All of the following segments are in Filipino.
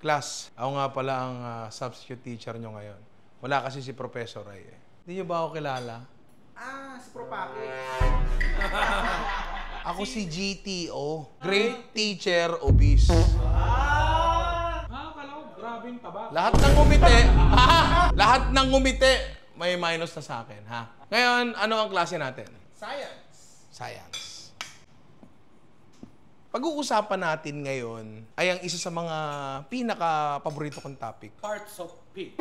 Class, ako nga pala ang substitute teacher nyo ngayon. Wala kasi si Professor Ray eh. Hindi nyo ba ako kilala? Si Propake. Ako si GTO. Great Teacher Obese. Kala ko, grabing taba. Lahat ng ngumiti, lahat ng ngumiti, may minus na sa akin, ha? Ngayon, ano ang klase natin? Science. Pag-uusapan natin ngayon ay ang isa sa mga pinaka-paborito kong topic. Parts of pig.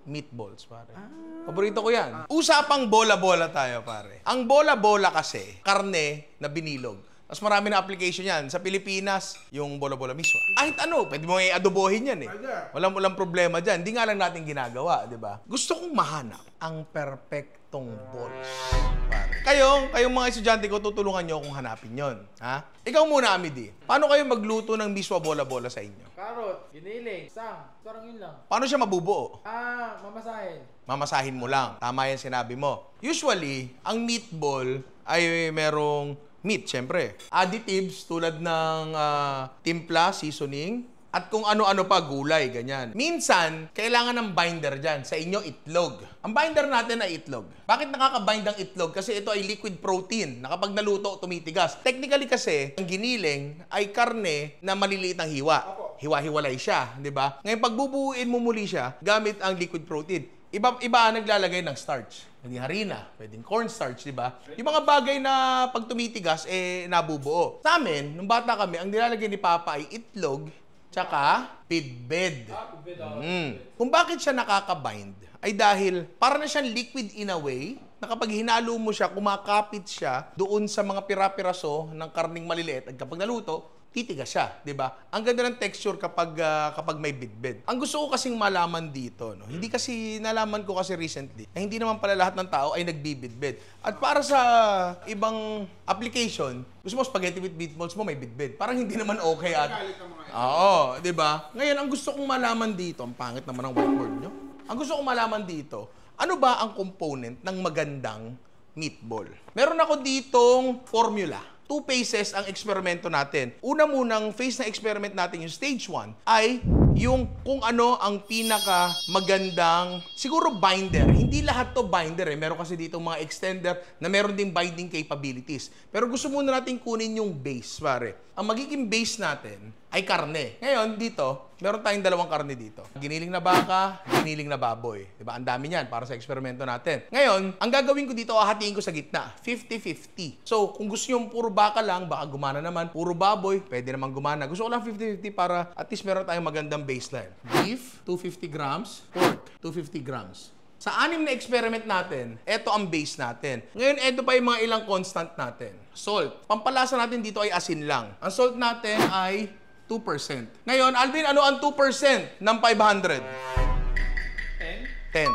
Meatballs, pare. Paborito ko yan. Usapang bola-bola tayo, pare. Ang bola-bola kasi, karne na binilog. Tapos marami na application yan. Sa Pilipinas, yung bola-bola mismo. Kahit ano, pwede mo i-adobohin yan eh. Walang problema dyan. Hindi nga lang natin ginagawa, di ba? Gusto kong mahanap ang perfectong balls. Pare. Kayong mga estudyante ko, tutulungan nyo kung hanapin yon. Ha? Ikaw muna, Amidi. Paano kayo magluto ng miswa bola-bola sa inyo? Carrot, giniling, sang. Sarang yun lang. Paano siya mabubuo? Mamasahin. Mamasahin mo lang. Tama yan sinabi mo. Usually, ang meatball ay merong meat, syempre. Additives tulad ng timpla, seasoning, at kung ano-ano pa, gulay, ganyan. Minsan, kailangan ng binder dyan. Sa inyo, itlog. Ang binder natin ay itlog. Bakit nakakabind ang itlog? Kasi ito ay liquid protein na kapag naluto, tumitigas. Technically kasi, ang giniling ay karne na maliliit ang hiwa. Hiwa-hiwalay siya, di ba? Ngayon, pag bubuuin mo muli siya, gamit ang liquid protein. Iba naglalagay ng starch. Pwedeng harina, pwedeng cornstarch, di ba? Yung mga bagay na pag tumitigas, nabubuo. Sa amin, nung bata kami, ang nilalagay ni Papa ay itlog, tsaka pitbed. Kung bakit siya nakakabind, ay dahil para na siyang liquid in a way, na kapag hinalo mo siya, kumakapit siya doon sa mga pira-piraso ng karning maliliit. At kapag naluto, titigas siya, di ba? Ang ganda ng texture kapag may bitbed. Ang gusto ko kasing malaman dito, no? Hindi kasi nalaman ko kasi recently na hindi naman pala lahat ng tao ay nagbibitbed. At para sa ibang application, gusto mo spaghetti with meatballs mo may bitbed. Parang hindi naman okay at oo, di ba? Ngayon, ang gusto kong malaman dito, ang pangit naman ng whiteboard nyo. Ang gusto kong malaman dito, ano ba ang component ng magandang meatball? Meron ako ditong formula. 2 phases ang eksperimento natin. Una munang phase na experiment natin, yung stage 1, ay yung kung ano ang pinaka magandang, siguro binder. Hindi lahat to binder eh. Meron kasi dito mga extender na meron ding binding capabilities. Pero gusto muna natin kunin yung base, pare. Ang magiging base natin ay karne. Ngayon, dito, meron tayong dalawang karne dito. Giniling na baka, giniling na baboy. Diba? Ang dami niyan para sa eksperimento natin. Ngayon, ang gagawin ko dito, hahatiin ko sa gitna. 50-50. So, kung gusto nyo puro baka lang, baka gumana naman. Puro baboy, pwede naman gumana. Gusto ko lang 50-50 para at least meron tayong magandang baseline. Beef, 250 grams. Pork, 250 grams. Sa 6 na experiment natin, ito ang base natin. Ngayon, ito pa yung mga ilang constant natin. Salt. Pampalasa natin dito ay asin lang. Ang salt natin ay 2%. Ngayon, Alvin, ano ang 2% ng 500? 10.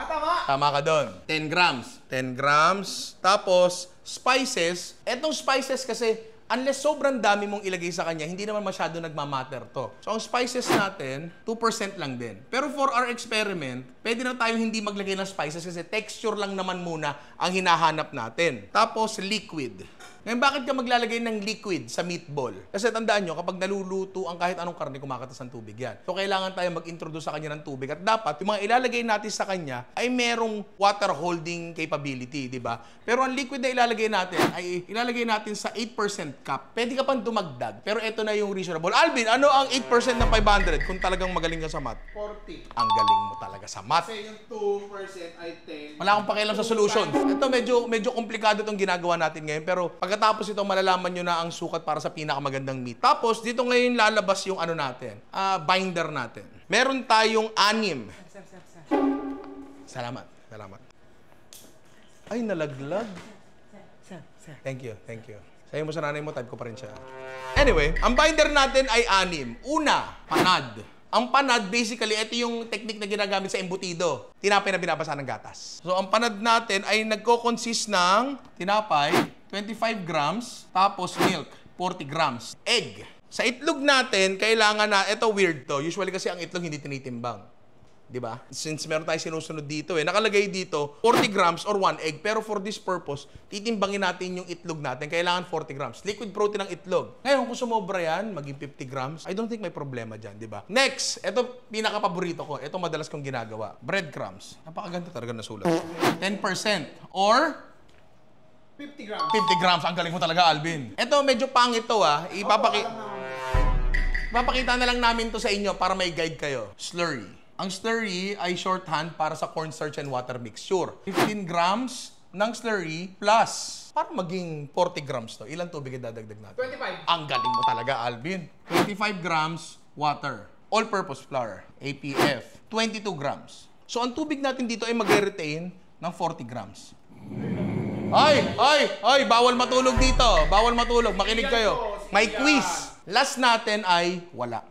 Tama! Tama ka doon. 10 grams. 10 grams. Tapos, spices. Etong spices kasi, unless sobrang dami mong ilagay sa kanya, hindi naman masyado nagmamatter to. So, ang spices natin, 2% lang din. Pero for our experiment, pwede na tayo hindi maglagay ng spices kasi texture lang naman muna ang hinahanap natin. Tapos, liquid. Ngayon, bakit ka maglalagay ng liquid sa meatball? Kasi tandaan nyo, kapag naluluto ang kahit anong karne, kumakatas ng tubig yan. So, kailangan tayo mag-introduce sa kanya ng tubig. At dapat, yung mga ilalagay natin sa kanya ay merong water holding capability, di ba? Pero ang liquid na ilalagay natin ay ilalagay natin sa 8% cup. Pwede ka pang dumagdag, pero ito na yung reasonable. Alvin, ano ang 8% ng 500 kung talagang magaling ka sa math? 40. Ang galing mo talaga sa math. Kasi yung 2% ay 10. Wala akong pakialam sa solution. Ito medyo komplikado itong ginagawa natin ngayon, pero pagkatapos ito malalaman nyo na ang sukat para sa pinakamagandang meat. Tapos dito ngayon lalabas yung ano natin, binder natin. Meron tayong 6. Salamat. Ay, nalaglag. Thank you. Sabi mo sa nanay mo, type ko pa rin siya. Anyway, ang binder natin ay 6. Una, panad. Ang panad, basically, ito yung technique na ginagamit sa embutido. Tinapay na binabasa ng gatas. So, ang panad natin ay nagko-consist ng tinapay, 25 grams, tapos milk, 40 grams. Egg. Sa itlog natin, kailangan na, ito weird to. Usually kasi ang itlog hindi tinitimbang. Di ba? Since meron tayong sinusunod dito nakalagay dito 40 grams or 1 egg. Pero for this purpose, titimbangin natin yung itlog natin. Kailangan 40 grams. Liquid protein ng itlog. Ngayon, kung sumobra yan, maging 50 grams, I don't think may problema dyan, di ba? Next, ito pinaka-paborito ko. Ito madalas kong ginagawa. Breadcrumbs. Napakaganda talaga na sulat. 10% or 50 grams. 50 grams. Ang galing mo talaga, Alvin. Ito, medyo pangit to Papakita na lang namin to sa inyo para may guide kayo. Slurry. Ang slurry ay shorthand para sa cornstarch and water mixture. 15 grams ng slurry plus para maging 40 grams to. Ilang tubig idadagdag natin? 25. Ang galing mo talaga, Alvin. 25 grams water. All-purpose flour. APF. 22 grams. So, ang tubig natin dito ay mag-retain ng 40 grams. Ay! Bawal matulog dito. Bawal matulog. Makinig kayo. May quiz. Last natin ay wala.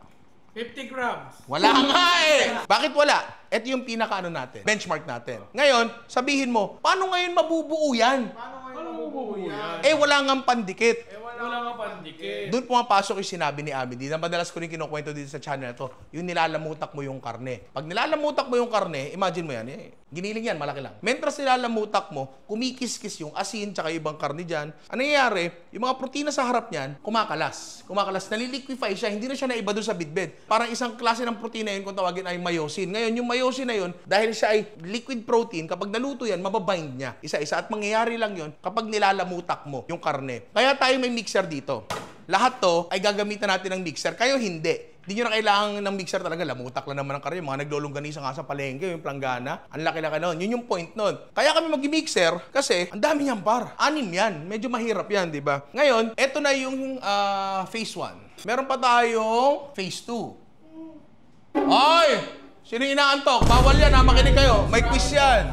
50 grams. Wala nga eh! Bakit wala? Ito yung pinaka-ano natin. Benchmark natin. Ngayon, sabihin mo, paano ngayon mabubuo yan? Paano mabubuo yan? Eh, wala nga pandikit. Wala nga pandikit. Doon pumapasok yung sinabi ni Amity na madalas ko rin kinukwento dito sa channel na to, yung nilalamutak mo yung karne. Pag nilalamutak mo yung karne, imagine mo yan, giniling yan, malaki lang. Mentras nilalamutak mo, kumikis-kis yung asin tsaka ibang karne dyan, ang nangyayari, yung mga protina sa harap niyan, kumakalas. Naliliquify siya, hindi na siya naiba doon sa bitbit. Parang isang klase ng protina yun kung tawagin ay myosin. Ngayon, yung myosin na yun, dahil siya ay liquid protein, kapag naluto yan, mababind niya. Isa-isa. At mangyayari lang yun kapag nilalamutak mo yung karne. Kaya tayo may mixer dito. Lahat to ay gagamitan natin ng mixer. Kayo hindi. Hindi nyo na kailangan ng mixer talaga. Lamutak lang naman ang karne. Mga naglulungganisa nga sa palengke, yung planggana. Ang laki-laki nun. Yun yung point nun. Kaya kami mag-mixer kasi ang dami niyang par. 6 yan. Medyo mahirap yan, di ba? Ngayon, eto na yung phase 1. Meron pa tayong phase 2. Ay! Sino yung inaantok? Bawal yan ha. Makinig kayo. May quiz yan.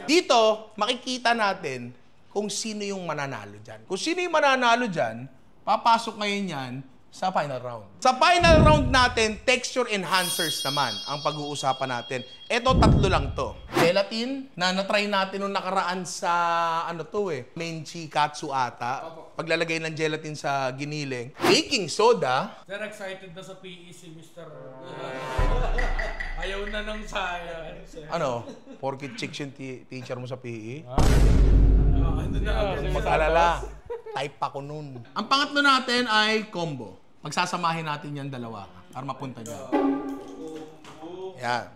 Dito, makikita natin kung sino yung mananalo dyan. Kung sino yung mananalo dyan, papasok ngayon yan sa final round. Sa final round natin, texture enhancers naman ang pag-uusapan natin. Ito, 3 lang to. Gelatin, na natry natin nung nakaraan sa, Menchi Katsu ata. Paglalagay ng gelatin sa giniling. Baking soda. Sir, excited na sa PE si Mr. Ayaw na ng science. Porky chicks yung teacher mo sa PE? Ano na? Mag-alala. Type pa ko nun. Ang pangatlo natin ay combo. Magsasamahin natin yan dalawa para mapunta dyan. Yan.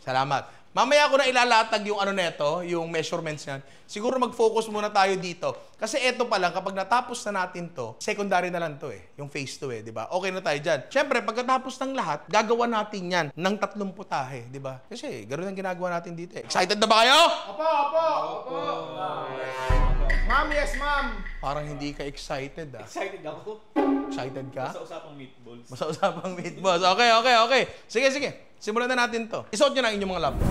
Salamat. Mamaya ko na ilalatag yung neto, yung measurements yan. Siguro mag-focus muna tayo dito. Kasi eto pa lang, kapag natapos na natin to, secondary na lang to yung phase 2 di ba? Okay na tayo dyan. Siyempre, pagkatapos ng lahat, gagawa natin yan ng 30 putahe, di ba? Kasi, ganoon ang ginagawa natin dito Excited na ba kayo? Opo. Ma'am, yes ma'am. Parang hindi ka excited Excited ako. Excited ka? Sa usapang meatballs. Basta usapang meatballs. Okay. Sige. Simulan na natin to. Isuot nyo na inyong mga laptop.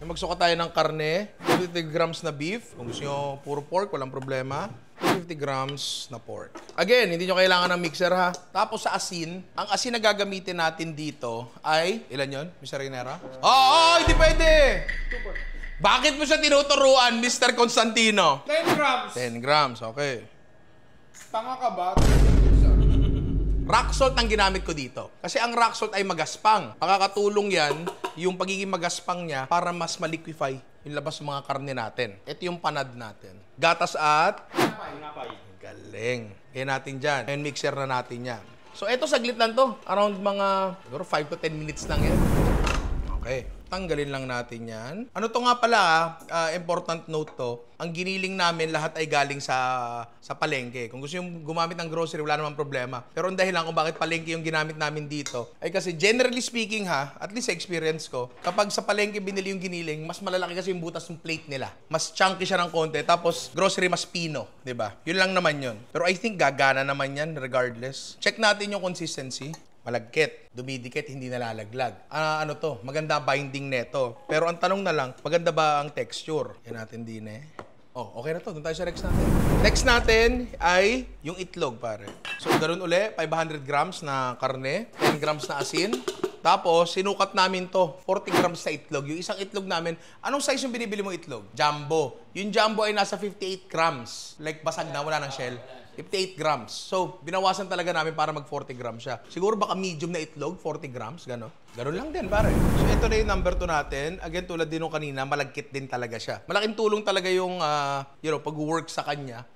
Magsuka tayo ng karne. 50 grams na beef. Kung gusto nyo puro pork, walang problema. 50 grams na pork. Again, hindi nyo kailangan ng mixer ha. Tapos sa asin, ang asin na gagamitin natin dito ay, ilan yon, Mr. Rinera? Hindi pwede! Bakit mo siya tinuturuan, Mr. Constantino? 10 grams. 10 grams, okay. Tanga ka ba? Rock salt ang ginamit ko dito. Kasi ang rock salt ay magaspang. Makakatulong yan, yung pagiging magaspang niya, para mas maliquify yung labas ng mga karne natin. Ito yung panad natin. Gatas at... Napay. Galing. Kaya natin dyan. Ngayon mixer na natin yan. So ito saglit lang to. Around mga, siguro 5 to 10 minutes lang yan. Okay. Tanggalin lang natin yan. Ano to nga pala, important note to, ang giniling namin lahat ay galing sa palengke. Kung gusto yung gumamit ng grocery, wala namang problema. Pero ang dahilan kung bakit palengke yung ginamit namin dito, ay kasi generally speaking at least sa experience ko, kapag sa palengke binili yung giniling, mas malalaki kasi yung butas ng plate nila. Mas chunky siya ng konti, tapos grocery mas pino, di ba? Yun lang naman yun. Pero I think gagana naman yan regardless. Check natin yung consistency. Malagkit, dumidikit, hindi nalalaglag. Maganda binding neto. Pero ang tanong na lang, maganda ba ang texture? Yan natin din okay na to. Doon tayo sa next natin. Next natin ay yung itlog, pare. So, ganoon uli, 500 grams na karne, 10 grams na asin. Tapos, sinukat namin to, 40 grams na itlog. Yung isang itlog namin, anong size yung binibili mo itlog? Jumbo. Yung jumbo ay nasa 58 grams. Like, basag na, wala ng shell. 58 grams. So, binawasan talaga namin para mag 40 grams siya. Siguro baka medium na itlog, 40 grams, gano'n. Gano'n lang din, pare. So, ito na yung number 2 natin. Again, tulad din nung kanina, malagkit din talaga siya. Malaking tulong talaga yung, pag-work sa kanya.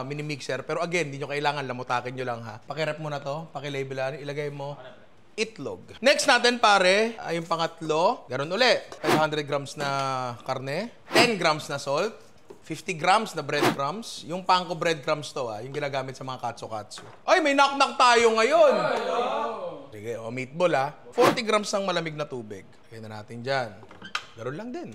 Mini-mixer. Pero again, hindi nyo kailangan, lamutakin nyo lang ha. Pakirep mo na to, pakilabelan, ilagay mo itlog. Next natin pare, ay yung pangatlo. Ganun uli. 500 grams na karne, 10 grams na salt, 50 grams na breadcrumbs. Yung panko breadcrumbs to yung ginagamit sa mga katsu-katsu. Ay, may knock-knock tayo ngayon! Sige, meatball 40 grams ng malamig na tubig. Lagyan na natin dyan. Ganun lang din.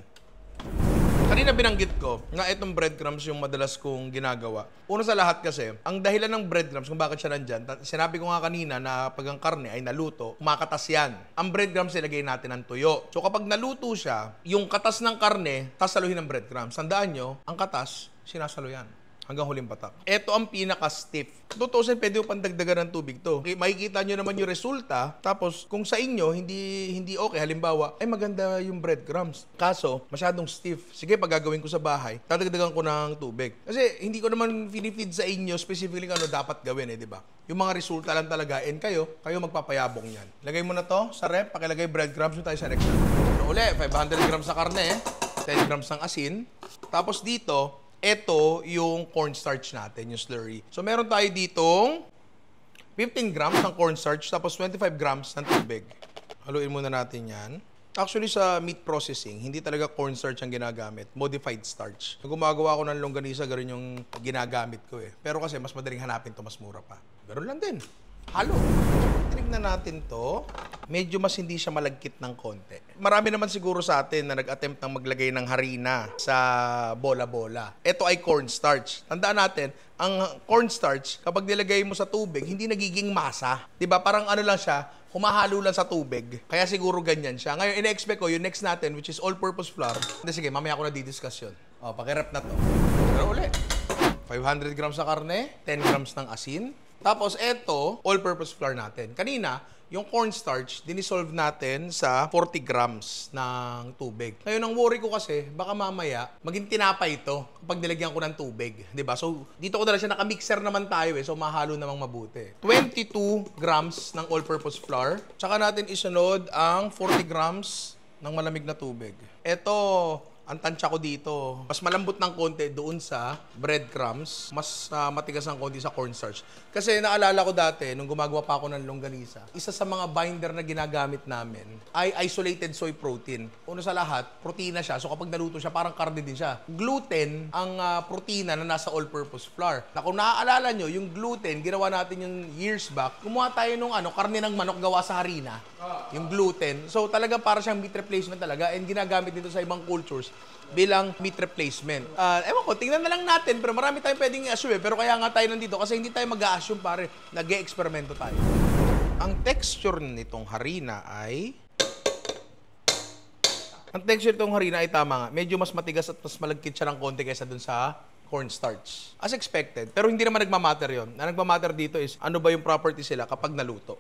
Kanina binanggit ko na itong breadcrumbs yung madalas kong ginagawa. Una sa lahat kasi, ang dahilan ng breadcrumbs kung bakit siya nandyan, sinabi ko nga kanina na pag ang karne ay naluto, kumakatas yan. Ang breadcrumbs ilagay natin ng tuyo. So kapag naluto siya, yung katas ng karne, sasaluhin ng breadcrumbs. Tandaan nyo, ang katas, sinasalo yan. Hanggang huling patak. Ito ang pinaka-stiff. Tutusin, pwede mo pandagdagan ng tubig to. Okay, makikita nyo naman yung resulta. Tapos, kung sa inyo, hindi okay, halimbawa, ay maganda yung breadcrumbs. Kaso, masyadong stiff. Sige, pag gagawin ko sa bahay, dadagdagan ko ng tubig. Kasi, hindi ko naman finifeed sa inyo specifically ano dapat gawin di ba? Yung mga resulta lang talaga, and kayo magpapayabong yan. Lagay mo na to sa rep, pakilagay breadcrumbs, yung tayo sa next one. So, uli, 500 grams sa karne, 10 grams ng asin. Tapos dito, ito yung cornstarch natin, yung slurry. So, meron tayo ditong 15 grams ng cornstarch, tapos 25 grams ng tubig. Haluin muna natin yan. Actually, sa meat processing, hindi talaga cornstarch ang ginagamit. Modified starch. Kung gumagawa ko ng longganisa, gano'n yung ginagamit ko Pero kasi, mas madaling hanapin to, mas mura pa. Gano'n lang din. Halo. Tignan natin to. Medyo mas hindi siya malagkit ng konti. Marami naman siguro sa atin na nag-attempt ng maglagay ng harina sa bola-bola. Ito ay cornstarch. Tandaan natin, ang cornstarch, kapag nilagay mo sa tubig, hindi nagiging masa. Diba? Parang ano lang siya, humahalo lang sa tubig. Kaya siguro ganyan siya. Ngayon, ina-expect ko, yung next natin, which is all-purpose flour. Hindi, sige, mamaya ko na didiscuss yun. Pakirep na to. Pero ulit. 500 grams sa karne, 10 grams ng asin. Tapos, eto, all-purpose flour natin. Kanina, yung cornstarch, dinisolve natin sa 40 grams ng tubig. Ngayon, ang worry ko kasi, baka mamaya, maging tinapay ito kapag nilagyan ko ng tubig. Diba? So, dito ko dala siya, naka-mixer naman tayo so mahalo namang mabuti. 22 grams ng all-purpose flour. Tsaka natin isunod ang 40 grams ng malamig na tubig. Ito, ang tansya ko dito, mas malambot ng konti doon sa breadcrumbs, mas matigas ng konti sa cornstarch. Kasi naalala ko dati, nung gumagawa pa ako ng longganisa, isa sa mga binder na ginagamit namin ay isolated soy protein. Una sa lahat, protina siya. So kapag naluto siya, parang karne din siya. Gluten ang protina na nasa all-purpose flour. Na kung naaalala nyo, yung gluten, ginawa natin yung years back, kumuha tayo nung karne ng manok gawa sa harina. Yung gluten. So talaga para siyang meat replacement talaga and ginagamit dito sa ibang cultures bilang meat replacement. Ewan ko, tingnan na lang natin, pero marami tayong pwedeng i-assume pero kaya nga tayo nandito kasi hindi tayo mag-a-assume pare, nag-e-eksperimento tayo. Ang texture nitong harina ay tama nga, medyo mas matigas at mas malagkit siya ng konti kaysa dun sa cornstarch. As expected, pero hindi naman nagmamatter yun. Ang nagmamatter dito is ano ba yung property sila kapag naluto.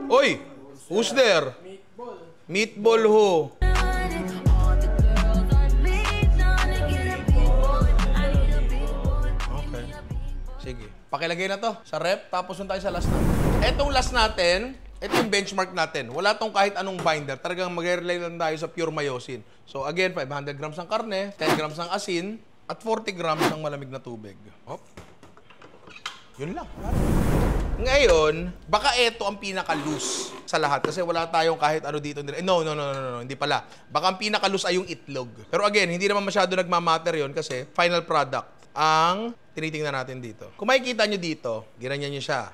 Oy! Who's there? Meatball. Meatball who? Sige. Pakilagay na to sa rep, tapos nun tayo sa last natin. Etong last natin, ito yung benchmark natin. Wala tong kahit anong binder. Talagang mag-rely lang tayo sa pure myosin. So again, 500 grams ng karne, 10 grams ng asin, at 40 grams ng malamig na tubig. Hop. Yun lang. Ngayon, baka ito ang pinaka-loose sa lahat. Kasi wala tayong kahit ano dito. No, hindi pala. Baka ang pinaka-loose ay yung itlog. Pero again, hindi naman masyado nagmamatter yun kasi final product ang tinitingnan natin dito. Kung makikita nyo dito, ginanyan nyo siya.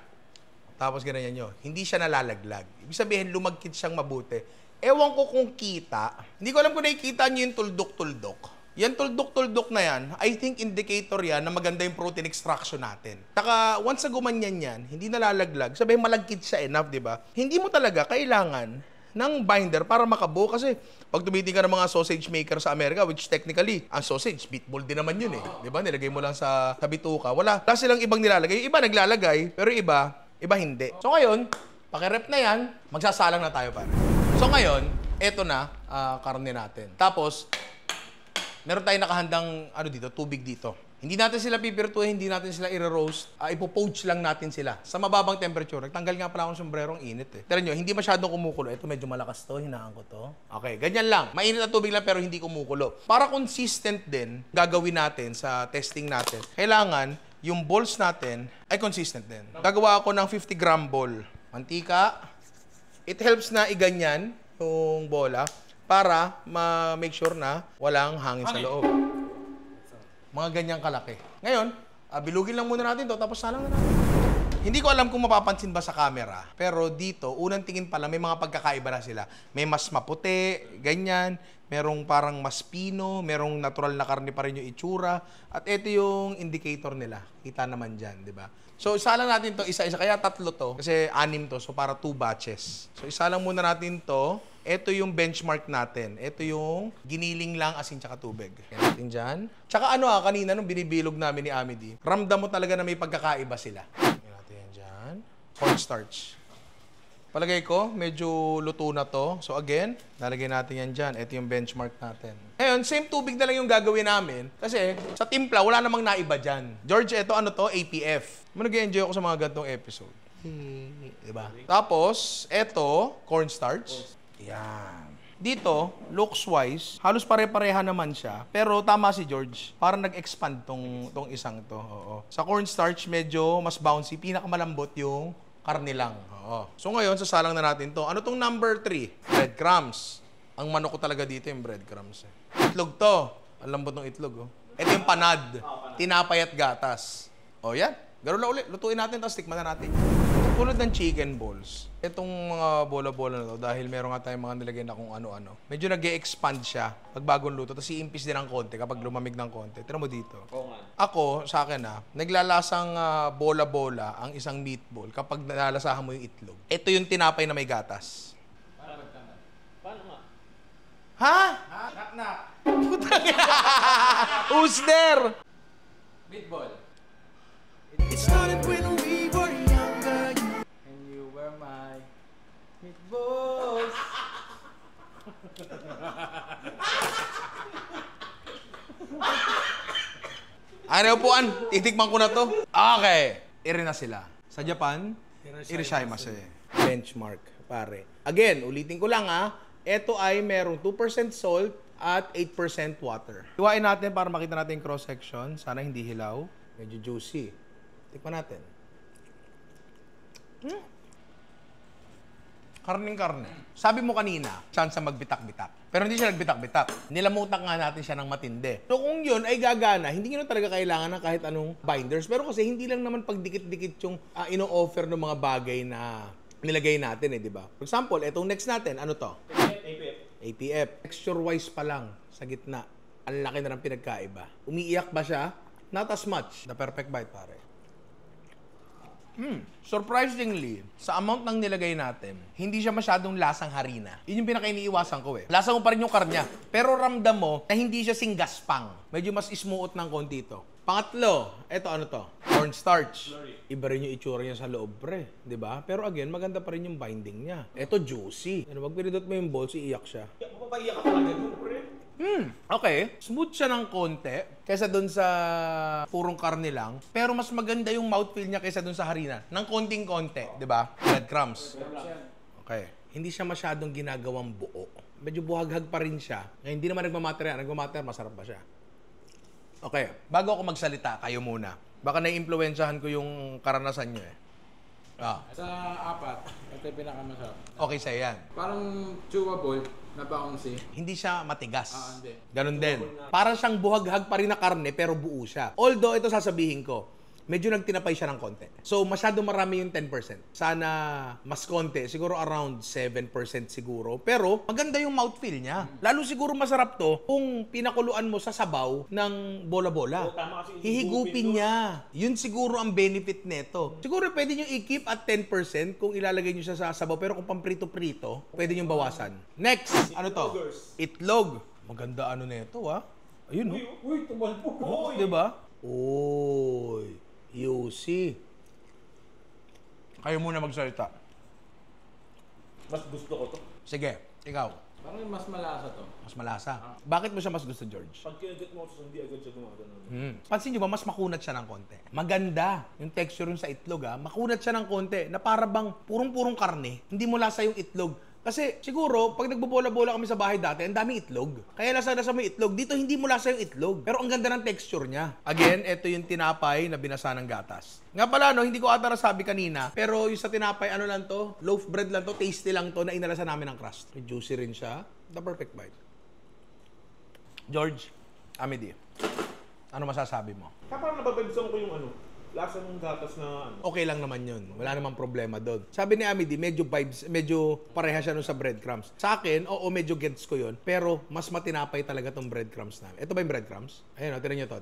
Tapos ginanyan nyo. Hindi siya nalalaglag. Ibig sabihin, lumagkit siyang mabuti. Ewan ko kung kita. Hindi ko alam kung nakikita nyo yung tuldok-tuldok. Yan tuldok-tuldok na yan, I think indicator yan na maganda yung protein extraction natin. Saka, once na gumanyan yan, hindi nalalaglag. Sabihin, malagkit siya enough, di ba? Hindi mo talaga kailangan ng binder para makabuo kasi pag tumitingin ka ng mga sausage maker sa Amerika, which technically, ang sausage, meatball din naman yun Di ba? Nilagay mo lang sa bituka. Wala silang ibang nilalagay. Yung iba naglalagay, pero iba hindi. So ngayon, pakirep na yan, magsasalang na tayo pare. So ngayon, eto na, karne natin. Tapos, meron tayong nakahandang, tubig dito. Hindi natin sila pipirtuhin, hindi natin sila i-roast. Ipo-poach lang natin sila sa mababang temperature. Nagtanggal nga pala akong sombrero, ang init eh. Tira nyo, hindi masyadong kumukulo. Ito medyo malakas to, hinaan ko to. Okay, ganyan lang. Mainit na tubig lang pero hindi kumukulo. Para consistent din, gagawin natin sa testing natin. Kailangan yung balls natin ay consistent din. Gagawa ako ng 50-gram ball. Mantika. It helps na iganyan yung bola para ma-make sure na walang hangin sa loob. Mga ganyang kalaki. Ngayon, bilugin lang muna natin to tapos salang na natin. Hindi ko alam kung mapapansin ba sa camera, pero dito, unang tingin pala, may mga pagkakaiba na sila. May mas maputi, ganyan, merong parang mas pino, merong natural na karne pa rin yung itsura, at ito yung indicator nila. Kita naman dyan, di ba? So, isa lang natin to, isa-isa, kaya tatlo to, kasi 6 to, so para 2 batches. So, isa lang muna natin to. Ito yung benchmark natin. Ito yung giniling lang asin tsaka tubig. Kaya natin dyan. Tsaka kanina nung binibilog namin ni Amity, ramdam mo talaga na may pagkakaiba sila. Kaya natin yan dyan. Cornstarch. Palagay ko, medyo luto na to. So again, lalagay natin yan dyan. Ito yung benchmark natin. Ngayon, same tubig na lang yung gagawin namin. Kasi sa timpla, wala namang naiba dyan. George, ito ano to? APF. Nag-enjoy ako sa mga gantong episode. Diba? Tapos, ito, cornstarch. Yan. Dito, looks-wise, halos pare-pareha naman siya. Pero tama si George. Parang nag-expand tong isang to. Oo. Sa cornstarch, medyo mas bouncy. Pinakamalambot yung karne lang. Oo. So ngayon, sasalang na natin to. Ano tong number 3? Breadcrumbs. Ang manok ko talaga dito yung breadcrumbs. Itlog to. Ang lambot ng itlog. Oh. Ito yung panad. Tinapay at gatas. O yan. Garo na ulit. Lutuin natin, tapos tikman na natin. Tulad ng chicken balls. Itong mga bola-bola na to, dahil meron nga tayong mga nilagay na kung ano-ano, medyo nag-e-expand siya pag bagong luto. Tapos iimpis din ng konti kapag lumamig ng konti. Tira mo dito. Ako, sa akin naglalasang bola-bola ang isang meatball kapag nalalasahan mo yung itlog. Ito yung tinapay na may gatas. Paano nga? Ha? Knock-knock. Who's there? Meatball. It started when we were younger. And you were my meatballs. Ano upuan? Titikman ko na to. Okay. Iri na sila. Sa Japan, irishaimasu. Benchmark, pare. Again, ulitin ko lang Ito ay merong 2% salt at 8% water. Iwain natin para makita natin yung cross-section. Sana hindi hilaw. Medyo juicy. Tikman natin. Karning-karne. Sabi mo kanina, chance magbitak-bitak. Pero hindi siya nagbitak-bitak. Nilamutak nga natin siya ng matindi. So kung yun ay gagana, hindi nyo talaga kailangan ng kahit anong binders. Pero kasi hindi lang naman pagdikit-dikit yung ino-offer ng mga bagay na nilagay natin di ba? For example, etong next natin, ano to? APF. APF. Texture-wise pa lang sa gitna. Ang laki na ng pinagkaiba. Umiiyak ba siya? Not as much. The perfect bite, pare. Surprisingly, sa amount ng nilagay natin, hindi siya masyadong lasang harina. Yun yung pinaka-iniiwasan ko Lasa mo pa rin yung karnya. Pero ramdam mo na hindi siya singgaspang. Medyo mas smooth ng konti ito. Pangatlo, eto ano to? Cornstarch. Iba rin yung itsura niya sa loob, pre. Diba? Pero again, maganda pa rin yung binding niya. Eto juicy. Pag pinidot mo yung balls, iiyak siya. Mapapaiyak ka talaga doon, pre. Okay. Smooth siya ng konti kaysa dun sa purong karne lang. Pero mas maganda yung mouthfeel niya kaysa dun sa harina. Ng konting-konti, di ba? Breadcrumbs. Okay. Hindi siya masyadong ginagawang buo. Medyo buhaghag pa rin siya. Hindi naman nagmamatter yan. Nagmamatter, masarap ba siya? Okay. Bago ako magsalita, kayo muna. Baka naiimpluwensyahan ko yung karanasan niyo Sa 4, ito yung pinakamasarap. Okay sa'yo yan. Parang chewable na bouncy. Hindi siya matigas. Hindi. Ganon din. Parang siyang buhaghag pa rin na karne pero buo siya. Although, ito sasabihin ko, medyo nagtinapay siya ng konti. So, masyado marami yung 10%. Sana mas konti. Siguro around 7% siguro. Pero, maganda yung mouthfeel niya. Lalo siguro masarap to kung pinakuluan mo sa sabaw ng bola-bola. Tama kasi Hihigupin niya. Yun siguro ang benefit nito. Siguro pwede nyo i-keep at 10% kung ilalagay nyo siya sa sabaw. Pero kung pamprito-prito, pwede nyo bawasan. Next, ano to? Itlog. Maganda ano nito, Ayun, Uy, tumalpo. Uy. Diba? Oy. Yusi. Kayo muna magsalita. Mas gusto ko to. Sige, ikaw. Parang mas malasa to. Mas malasa. Bakit mo siya mas gusto, George? Pag kinagat mo sa hindi agad siya gumagano. Pansin nyo ba, mas makunat siya ng konti. Maganda yung texture yung sa itlog, ha. Makunat siya ng konti, na para bang purong-purong karne. Hindi mo lasa yung itlog. Kasi siguro, pag nagbobola-bola kami sa bahay dati, ang daming itlog. Kaya lasa-lasa mo yung itlog. Dito, hindi mo lasa yung itlog. Pero ang ganda ng texture niya. Again, ito yung tinapay na binasa ng gatas. Nga pala, no, hindi ko ata nasabi kanina, pero yung sa tinapay, ano lang to? Loaf bread lang to, tasty lang to, na inalasan namin ng crust. May juicy rin siya. The perfect bite. George, Amedy, ano masasabi mo? Kaya parang nababagsan ko yung lasa ng gatas na Okay lang naman yun. Wala namang problema doon. Sabi ni Amedy, medyo vibes, medyo pareha siya nun sa breadcrumbs. Sa akin, oo, medyo gets ko yun. Pero, mas matinapay talaga tong breadcrumbs namin. Ito ba yung breadcrumbs? Ayan o, tira nyo to.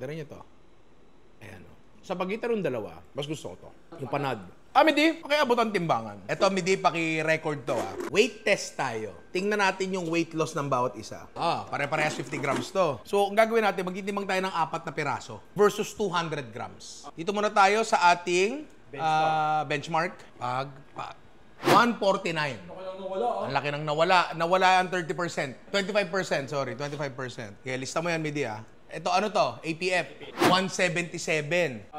Ayan o. Sa pagitan ng dalawa, mas gusto ko to. Yung panad. Amedy, pakiabot ang timbangan. Ito, Amedy, paki-record to, ha. Weight test tayo. Tingnan natin yung weight loss ng bawat isa. Pare-parehas 50 grams to. So, ang gagawin natin, magtitimbang tayo ng 4 na piraso versus 200 grams. Dito muna tayo sa ating benchmark. 149. Ang laki nang nawala. Nawala ang 30%. 25%, sorry. 25%. Kaya lista mo yan, Amedy, ha. Ito, ano to? APF. 177.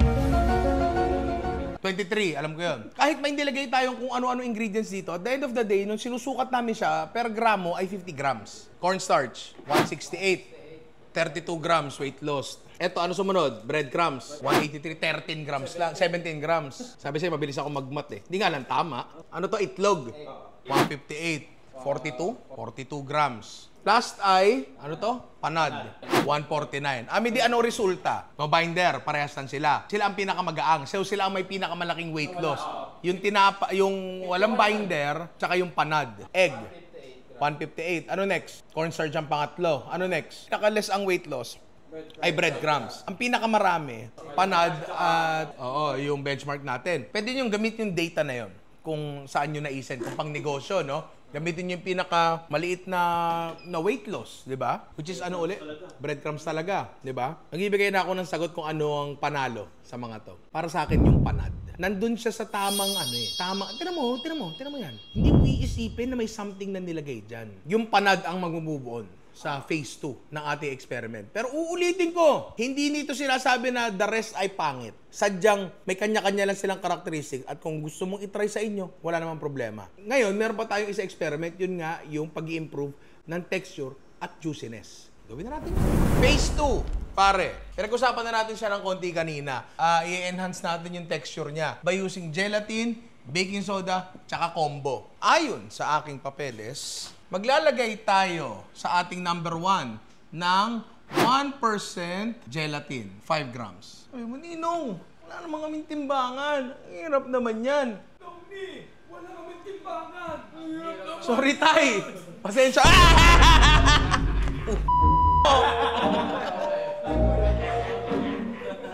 23, alam ko yun. Kahit may nilagay tayong kung ano-ano ingredients dito, at the end of the day, nung sinusukat namin siya, per gramo ay 50 grams. Cornstarch, 168. 32 grams weight loss. Eto, ano sumunod? Breadcrumbs, 183, 13 grams lang, 17 grams. Sabi sa'yo, mabilis ako magmat eh. Hindi nga lang tama. Ano to? Itlog, 158. 42 grams. Last ay, ano to? Panad, 149. Amedy, ano resulta? No binder, parehas lang sila. Sila ang pinakamagaang. So, sila ang may pinakamalaking weight loss. Yung walang binder, tsaka yung panad. Egg, 158. Ano next? Cornstarch ang pangatlo. Ano next? Pinaka-less ang weight loss ay breadcrumbs. Ang pinakamarami, panad at yung benchmark natin. Pwede nyo gamit yung data na yon kung saan nyo naisen, kung pang negosyo, no? Gamitin nyo yung pinaka maliit na weight loss, di ba? Which is ano uli? Breadcrumbs talaga, di ba? Nagbibigay na ako ng sagot kung ano ang panalo sa mga to. Para sa akin yung panad. Nandun siya sa tamang Tira mo yan. Hindi mo iisipin na may something na nilagay dyan. Yung panad ang mag-move on sa phase 2 ng ating experiment. Pero uulitin ko, hindi nito sinasabi na the rest ay pangit. Sadyang may kanya-kanya lang silang karakteristik at kung gusto mong itry sa inyo, wala namang problema. Ngayon, meron pa tayong isa experiment, yun nga, yung pag-i-improve ng texture at juiciness. Gawin na natin. Phase 2, pare. Pinag-usapan na natin siya ng konti kanina. I-enhance natin yung texture niya by using gelatin, baking soda, tsaka combo. Ayon sa aking papeles, maglalagay tayo sa ating number 1 ng 1% gelatin, 5 grams. Ay, Ninong, wala namang kaming timbangan. Ang hirap naman yan. Tony, wala naman timbangan. Sorry, Tay. Pasensya.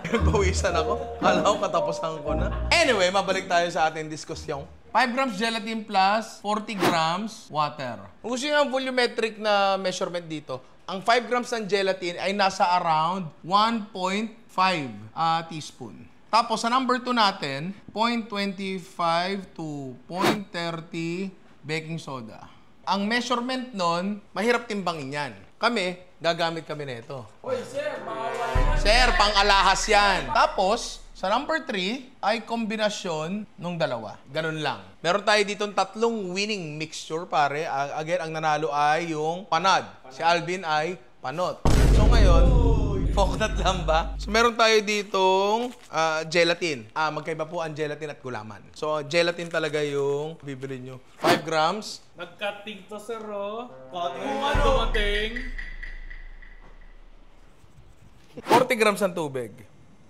Bawisan ako. Kala ko katapusan ko na. Anyway, mabalik tayo sa ating diskusyon. 5 grams gelatin plus 40 grams water. Kung gusto nyo ang volumetric na measurement dito, ang 5 grams ng gelatin ay nasa around 1.5 teaspoon. Tapos sa number 2 natin, 0.25 to 0.30 baking soda. Ang measurement nun, mahirap timbangin yan. Gagamit kami nito. Uy, sir, bawal yan. Sir, pang-alahas yan. Tapos, sa number 3 ay kombinasyon ng dalawa. Ganun lang. Meron tayo ditong 3 winning mixture, pare. Again, ang nanalo ay yung panad. Si Alvin ay panot. So ngayon, poknat lang ba? So meron tayo ditong gelatin. Magkaiba po ang gelatin at gulaman. So gelatin talaga yung bibili nyo. 5 grams. Nag-cutting to, sir, oh. Kung Ano dumating? 40 grams ng tubig.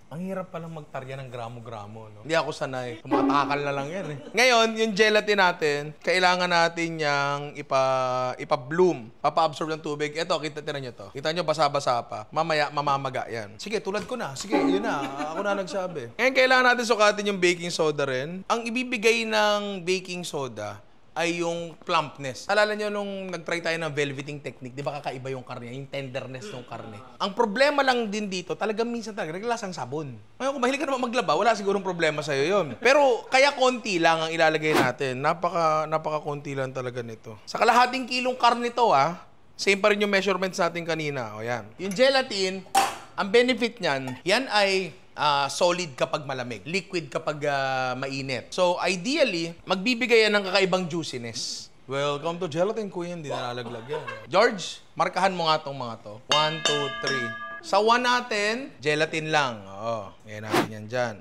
Ang hirap palang magtarya ng gramo-gramo, no? Hindi ako sanay. Tumatakal na lang yan, eh. Ngayon, yung gelatin natin, kailangan natin yung ipa-bloom. Papa-absorb ng tubig. Ito, tira nyo to. Kita nyo, basa-basa pa. Mamaya, mamamaga yan. Sige, tulad ko na. Sige, yun na. Ako na nagsabi. Ngayon, kailangan natin sukatin yung baking soda rin. Ang ibibigay ng baking soda ay yung plumpness. Alala nyo nung nag-try tayo ng velveting technique, di ba kakaiba yung karne, yung tenderness ng karne. Ang problema lang din dito, talagang minsan talaga, naglasang sabon. Ngayon, kung mahilig ka naman maglaba, wala sigurong problema sa'yo yun. Pero kaya konti lang ang ilalagay natin. Napaka-konti lang talaga nito. Sa kalahating kilong karne to, same pa rin yung measurements natin kanina. O yan. Yung gelatin, ang benefit niyan, yan ay solid kapag malamig, liquid kapag mainit. So, ideally, magbibigay yan ng kakaibang juiciness. Welcome to gelatin, kuya. Hindi na nalaglag yan. George, markahan mo nga tong mga to. 1, 2, 3. Sa 1 natin, gelatin lang. Oo, yan natin yan dyan.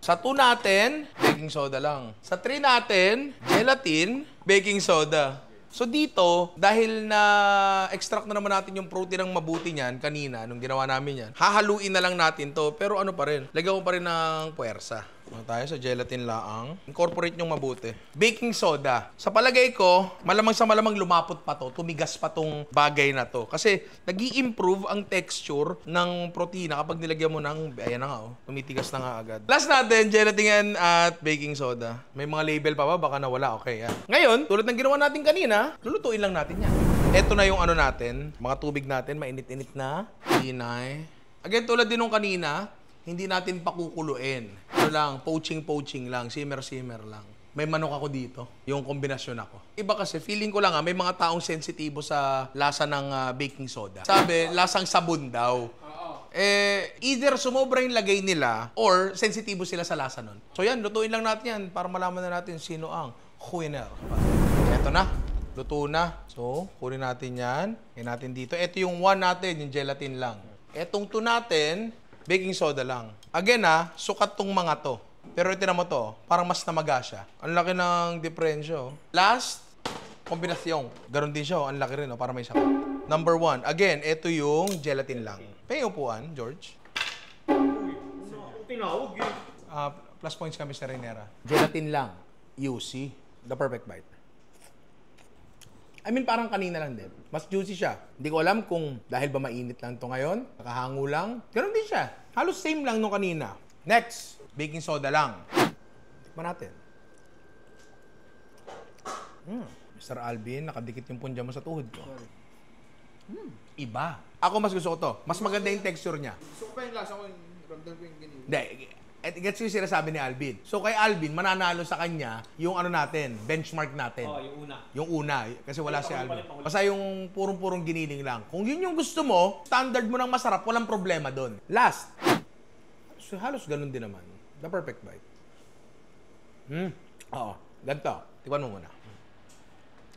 Sa 2 natin, baking soda lang. Sa 3 natin, gelatin, baking soda. So dito, dahil na-extract na naman natin yung protein ng mabuti niyan kanina, nung ginawa namin yan, hahaluin na lang natin to, pero ano pa rin, lagyan ko pa rin ng puwersa. Tayo sa gelatin laang. Incorporate nyong mabuti. Baking soda. Sa palagay ko, malamang sa malamang lumapot pa to, tumigas pa tong bagay na to. Kasi nag-i-improve ang texture ng protina kapag nilagyan mo ng, ayan na nga tumitigas na nga agad. Last natin, gelatin at baking soda. May mga label pa ba? Baka nawala. Okay, yan. Ngayon, tulad ng ginawa natin kanina, lulutuin lang natin yan. Ito na yung ano natin, mga tubig natin, mainit-init na. Hinay. Again, tulad din nung kanina, hindi natin pakukuluin. Ano lang, poaching lang, simmer lang. May manok ako dito, yung kombinasyon ako. Iba kasi, feeling ko lang may mga taong sensitibo sa lasa ng baking soda. Sabi, lasang sabon daw. Either sumobra yung lagay nila or sensitibo sila sa lasa nun. So yan, lutuin lang natin yan para malaman na natin sino ang winner. Eto na, luto na. So, kunin natin yan. Yan natin dito. Ito yung 1 natin, yung gelatin lang. Etong 2 natin, baking soda lang. Again sukat tong mga to. Pero itinan mo to, parang mas namaga siya. Ang laki ng diferensya. Last, kombinasyon. Ganon din siya, ang laki rin, para may sakat. Number 1, again, ito yung gelatin lang. Pay upuan, George. Tinawag eh. Plus points kami sa Renera. Gelatin lang. UC. The perfect bite. I mean, parang kanina lang din. Mas juicy siya. Hindi ko alam kung dahil ba mainit lang to ngayon, nakahango lang. Ganon din siya. Halos same lang nung kanina. Next, baking soda lang. Tikman natin. Mr. Alvin, nakadikit yung punja mo sa tuhod ko. Iba. Ako mas gusto ko to. Mas maganda yung texture niya. Gusto ko pa yung lasa ko, yung ramdam ko yung ganyan. Hindi. Gets yung sinasabi ni Alvin. So kay Alvin, mananalo sa kanya yung ano natin, benchmark natin. Yung una. Yung una. Kasi wala si Alvin. Basta yung purong-purong giniling lang. Kung yun yung gusto mo, standard mo ng masarap, walang problema doon. Last. So, halos ganun din naman. The perfect bite. Oo. Ganito. Tikman mo muna.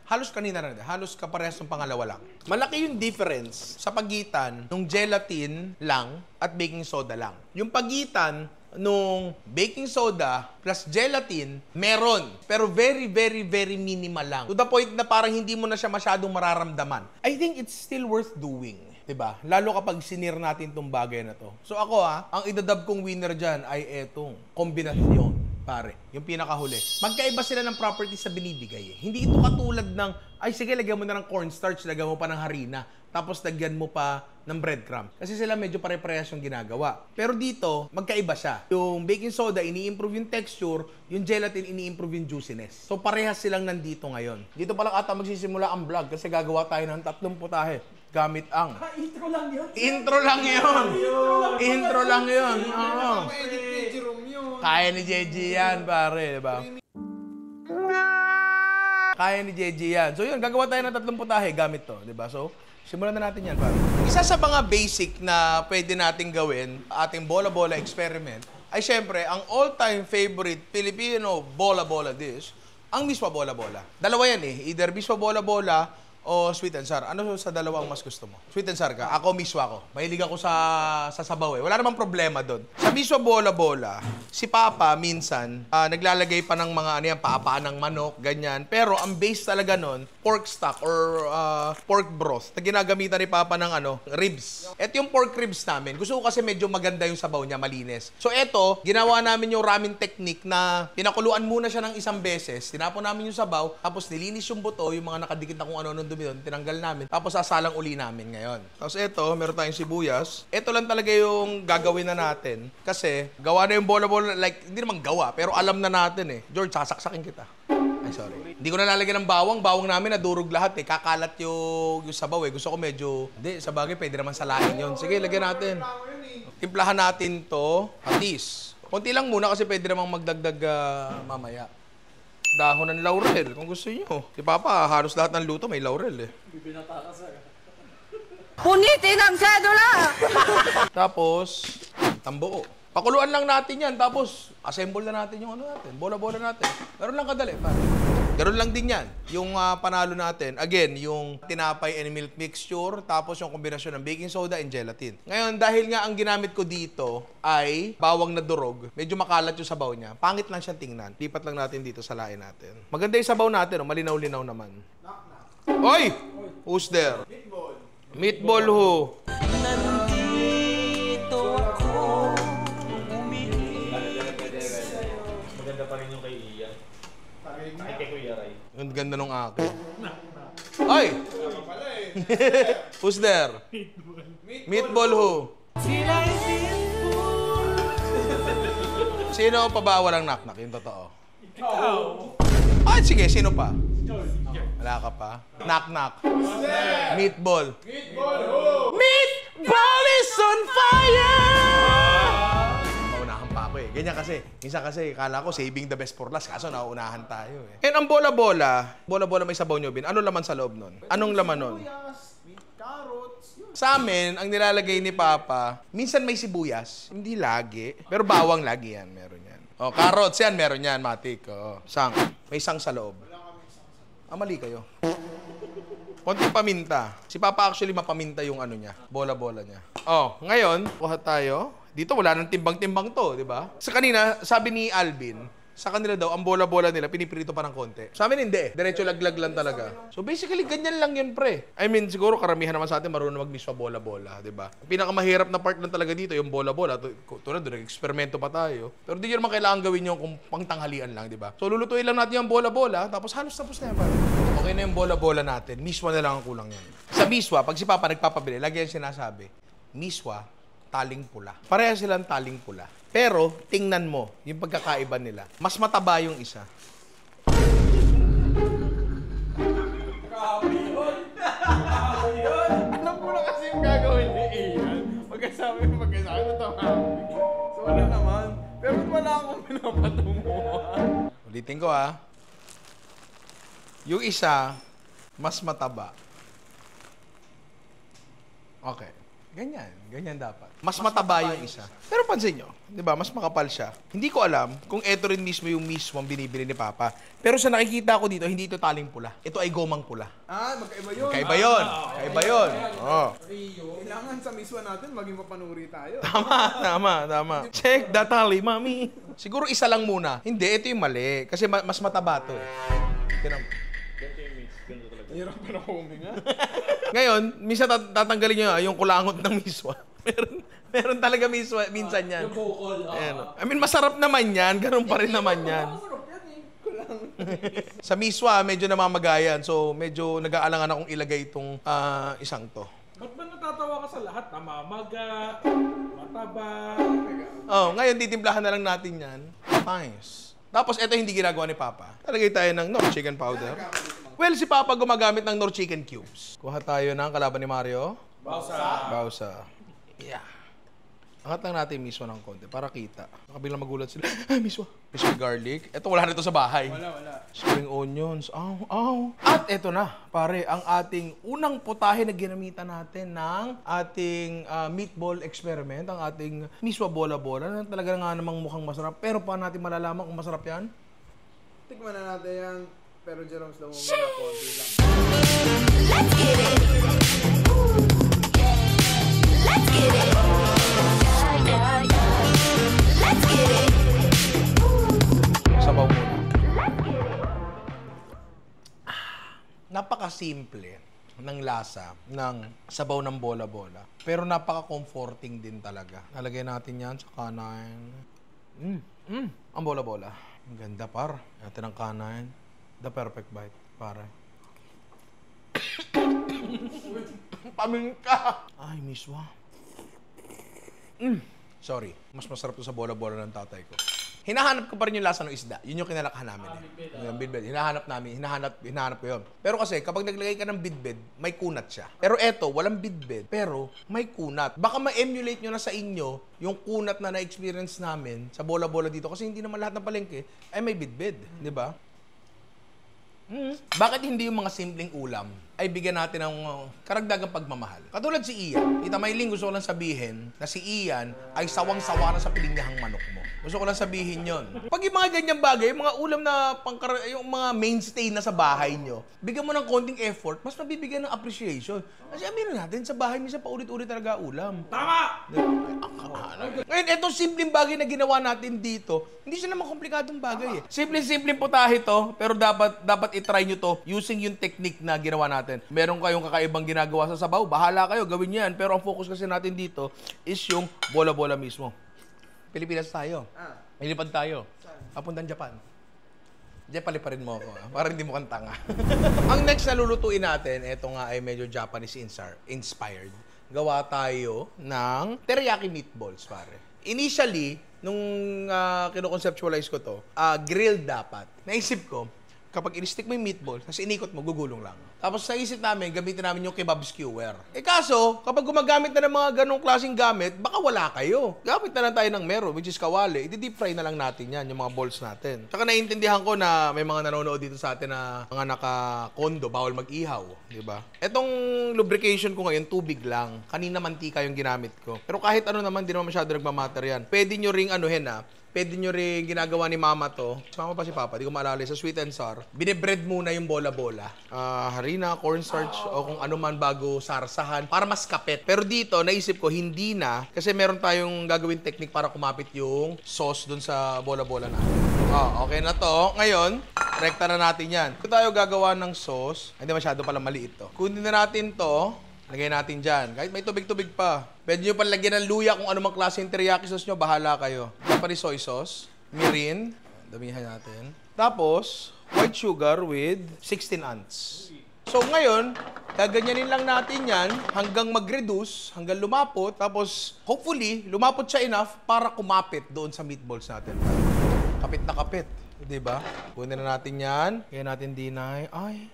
Halos kanina rin. Halos kaparehas ng pangalawa lang. Malaki yung difference sa pagitan ng gelatin lang at baking soda lang. Yung pagitan nung baking soda plus gelatin, meron. Pero very, very, very minimal lang. To the point na parang hindi mo na siya masyadong mararamdaman. I think it's still worth doing. Diba? Lalo kapag sinir natin tong bagay na to. So ako ang idadab kong winner dyan ay etong kombinasyon. Pare, yung pinakahuli. Magkaiba sila ng properties sa binibigay. Hindi ito katulad ng, ay sige, lagyan mo na ng cornstarch, lagyan mo pa ng harina, tapos lagyan mo pa ng breadcrumb. Kasi sila medyo pare-parehas yung ginagawa. Pero dito, magkaiba siya. Yung baking soda, ini-improve yung texture, yung gelatin, ini-improve yung juiciness. So parehas silang nandito ngayon. Dito pa lang ata magsisimula ang vlog kasi gagawa tayo ng 3 putahe gamit ang... Intro lang yun. Intro lang yun. Intro lang yun. Oo. Edit ni Jerome yun. Kaya ni JJ yan, pare, diba? Kaya ni JJ yan. So yun, gagawa tayo ng 3 putahe gamit to, diba? So, simulan na natin yan, pare. Isa sa mga basic na pwede nating gawin, ating bola-bola experiment, ay syempre, ang all-time favorite Filipino bola-bola dish, ang miswa bola-bola. Dalawa yan either miswa bola-bola o sweet and sour. Ano sa dalawa ang mas gusto mo? Sweet and sour ka? Ako, miswa ko. Mahilig ako sa sabaw Wala namang problema doon. Sa miswa bola-bola, si Papa minsan naglalagay pa ng mga paapaan ng manok, ganyan. Pero ang base talaga nun, pork stock or pork broth na ginagamitan ni Papa ng ribs. Ito yung pork ribs namin. Gusto ko kasi medyo maganda yung sabaw niya, malinis. So ito, ginawa namin yung ramen technique na pinakuluan muna siya ng isang beses, tinapon namin yung sabaw, tapos nilinis yung buto, yung mga nakadikit na kung ano dumi doon, tinanggal namin. Tapos sasalang uli namin ngayon. Tapos ito, meron tayong sibuyas. Ito lang talaga yung gagawin na natin. Kasi, gawa na yung bola-bola, like, hindi naman gawa, pero alam na natin George, sasaksakin kita. Ay, sorry. Hindi ko na lalagyan ng bawang. Bawang namin nadurog lahat eh. Kakalat yung sabaw eh. Gusto ko medyo... Hindi, sa bagay, pwede naman salain yun. Sige, lagyan natin. Timplahan natin to. Patis. Konti lang muna kasi pwede namang magdagdag mamaya. Dahon ng laurel, kung gusto niyo. Si Papa, halos lahat ng luto may laurel eh. Punitin ang sedula! Tapos, tambuo. Pakuluan lang natin yan. Tapos, assemble na natin yung ano natin. Bola-bola natin. Ganun lang kadali. Ganun lang din yan. Yung panalo natin. Again, yung tinapay and milk mixture. Tapos yung kombinasyon ng baking soda and gelatin. Ngayon, dahil nga ang ginamit ko dito ay bawang na durog. Medyo makalat yung sabaw niya. Pangit lang siyang tingnan. Lipat lang natin dito sa lain natin. Maganda yung sabaw natin. Malinaw-linaw naman. Oy! Who's there? Meatball who? Nandito ako. Maganda pa rin yung kay Ian. Ay, kay Kuya Ray. Ang ganda nung akin. Ay! Who's there? Meatball who? Sino pa ba walang knock-knock? Yung totoo. Ay, sige. Sino pa? Wala ka pa? Knock-knock. Meatball. Meatball who? Meatball is on fire! Maunahan pa ako eh. Ganyan kasi. Minsan kasi, kala ko saving the best for last. Kaso nauunahan tayo eh. And ang bola-bola, bola-bola may sabaw nyo, Bin. Ano laman sa loob nun? Anong laman nun? Sa amin, ang nilalagay ni Papa, minsan may sibuyas. Hindi lagi. Pero bawang lagi yan. Meron yan. Oh, carrots yan. Meron yan, Matik. Oh. Sang. May sang sa loob. Mali kayo. Konting paminta. Si Papa actually mapaminta yung ano niya. Bola-bola niya. Oh, ngayon, kuha tayo. Dito wala nang timbang-timbang to, di ba? Sa kanina, sabi ni Alvin, sa kanila daw, ang bola-bola nila, piniprito pa ng konti. Sa amin hindi eh. Diretso laglag lang talaga. So basically, ganyan lang yun, pre. I mean, siguro karamihan naman sa atin marunong mag-miswa bola-bola, di ba? Pinakamahirap na part lang talaga dito, yung bola-bola. Tulad doon, eksperimento pa tayo. Pero di nyo naman kailangan gawin yung kung pangtanghalian lang, di ba? So lulutuin lang natin yung bola-bola, tapos halos tapos na yan, pare. Okay na yung bola-bola natin. Miswa na lang ang kulang yan. Sa miswa, pag si Papa nagpapabili, lagi yan sinasabi, miswa, taling pula. Pareha silang taling pula. Pero, tingnan mo, yung pagkakaiba nila. Mas mataba yung isa. Alam ko na kasi yung gagawin ni Ian. Pagkasabi mo, tumahawig. So wala naman. Pero wala akong pinapatunguhan. Ulitin ko ha. Yung isa, mas mataba. Okay. Ganyan dapat. Mas mataba yung isa. Pero pansin nyo, di ba, mas makapal siya. Hindi ko alam kung eto rin mismo yung mismo ang binibili ni Papa. Pero sa nakikita ko dito, hindi ito taling pula. Ito ay gomang pula. Magkaiba yun. Kaiba yun. Kaiba yun. Oh. Kailangan sa miswa natin maging mapanuri tayo. Tama. Check the tally, mami. Siguro isa lang muna. Hindi, ito yung mali. Kasi mas mataba to eh. Tinan mo. Ganito yung mix. Ganito talaga. Hirap pa na huminga. Ngayon, minsan tatanggalin nyo yung kulangot ng miswa. Meron talaga miswa, minsan yan. Yung bukol. I mean, masarap naman yan. Ganun pa rin naman yan. Masarap yan eh. Kulang. Sa miswa, medyo namamagayan. So, medyo nag-aalangan akong ilagay itong isang to. Ba't ba natatawa ka sa lahat? Namamaga, mataba. Oh, ngayon, titimplahan na lang natin yan. Nice. Tapos, ito hindi ginagawa ni Papa. Talagay tayo ng Knorr chicken powder. Well, si Papa gumagamit ng Knorr chicken cubes. Kuha tayo ng kalaban ni Mario. Bausa. Yeah. Angat lang natin yung miswa ng konti para kita. Baka magulat sila. Ay, miswa. Miswa garlic. Ito, wala nito sa bahay. Wala. Spring onions. At ito na, pare, ang ating unang putahe na ginamitan natin ng ating meatball experiment, ang ating miswa bola-bola na talaga nga namang mukhang masarap. Pero paano natin malalaman kung masarap yan? Tikman na natin yan. Pero Jerome, slow mo muna konti lang. Let's get it! Let's get it! Let's get it! Sabaw muna. Napaka-simple ng lasa ng sabaw ng bola-bola. Pero napaka-comforting din talaga. Nalagay natin yan sa kanin. Ang bola-bola. Ang ganda, par. Natin ang kanin. The perfect bite, pare. Paminka! Ay, miswa. Sorry. Mas masarap to sa bola-bola ng tatay ko. hinahanap ko pa rin yung lasa ng isda. Yun yung kinalakhan namin. Yung bidbed. Hinahanap ko yun. Pero kasi, kapag naglagay ka ng bidbed, may kunat siya. Pero eto, walang bidbed, pero may kunat. Baka ma-emulate nyo na sa inyo yung kunat na na-experience namin sa bola-bola dito. Kasi hindi naman lahat ng palengke ay may bidbed. Di ba? Bakit hindi yung mga simpleng ulam ay bigyan natin ng karagdagang pagmamahal? Katulad si Ian. Tita Maylin, gusto ko lang sabihin na si Ian ay sawang-sawa na sa pilinyahang manok mo. Gusto ko lang sabihin yon. Pag yung mga ganyang bagay, yung mga ulam na yung mga mainstay na sa bahay nyo, bigyan mo ng konting effort, mas mabibigyan ng appreciation. Kasi aminin natin, sa bahay minsan paulit-ulit talaga ulam. Tama! Ngayon, etong simpleng bagay na ginawa natin dito, hindi siya naman komplikadong bagay eh. Simpleng-simpleng putahe to, pero dapat itry nyo to using yung technique na ginawa natin. Meron kayong kakaibang ginagawa sa sabaw, bahala kayo, gawin yan. Pero ang focus kasi natin dito is yung bola-bola mismo. Pilipinas tayo. Lilipad tayo. Papuntang Japan. Diyan paliparin mo ako, para hindi mo kang tanga. Ang next na lulutuin natin, ito nga ay medyo Japanese inspired. Gawa tayo ng teriyaki meatballs, pare. Initially, nung kino-conceptualize ko to, grilled dapat. Naisip ko, kapag in-stick mo yung meatball, tapos inikot mo, gugulong lang. Tapos naisip namin, gamitin namin yung kebab skewer. Kaso, kapag gumagamit na ng mga ganong klaseng gamit, baka wala kayo. Gamit na lang tayo ng meron, which is kawali. I-deep fry na lang natin yan, yung mga balls natin. Tsaka naiintindihan ko na may mga nanonood dito sa atin na mga naka-kondo, bawal mag-ihaw. Diba? Etong lubrication ko ngayon, tubig lang. Kanina mantika yung ginamit ko. Pero kahit ano naman, di naman masyado nagmamatter yan. Pwede nyo ring pwede nyo rin ginagawa ni mama to. Si mama pa si papa, di ko maalala. Sa sweet and sour, binibread muna yung bola-bola. Harina, cornstarch, o kung ano man bago sarsahan, para mas kapit. Pero dito, naisip ko, hindi na. Kasi meron tayong gagawin technique para kumapit yung sauce dun sa bola-bola natin. Okay na to. Ngayon, rekta na natin yan. Kung tayo gagawa ng sauce, hindi masyado pala maliit to. Kunin na natin to. Lagay natin dyan. Kahit may tubig-tubig pa. Pwede nyo palagyan ng luya kung ano mang klase yung teriyaki sauce nyo. Bahala kayo. Japanese soy sauce. Mirin. Damihan natin. Tapos, white sugar with 16 ounce. So ngayon, gaganyanin lang natin yan hanggang mag-reduce, hanggang lumapot. Tapos, hopefully, lumapot siya enough para kumapit doon sa meatballs natin. Kapit na kapit. Diba? Kunin na natin yan. Kaya natin dinay. Ay,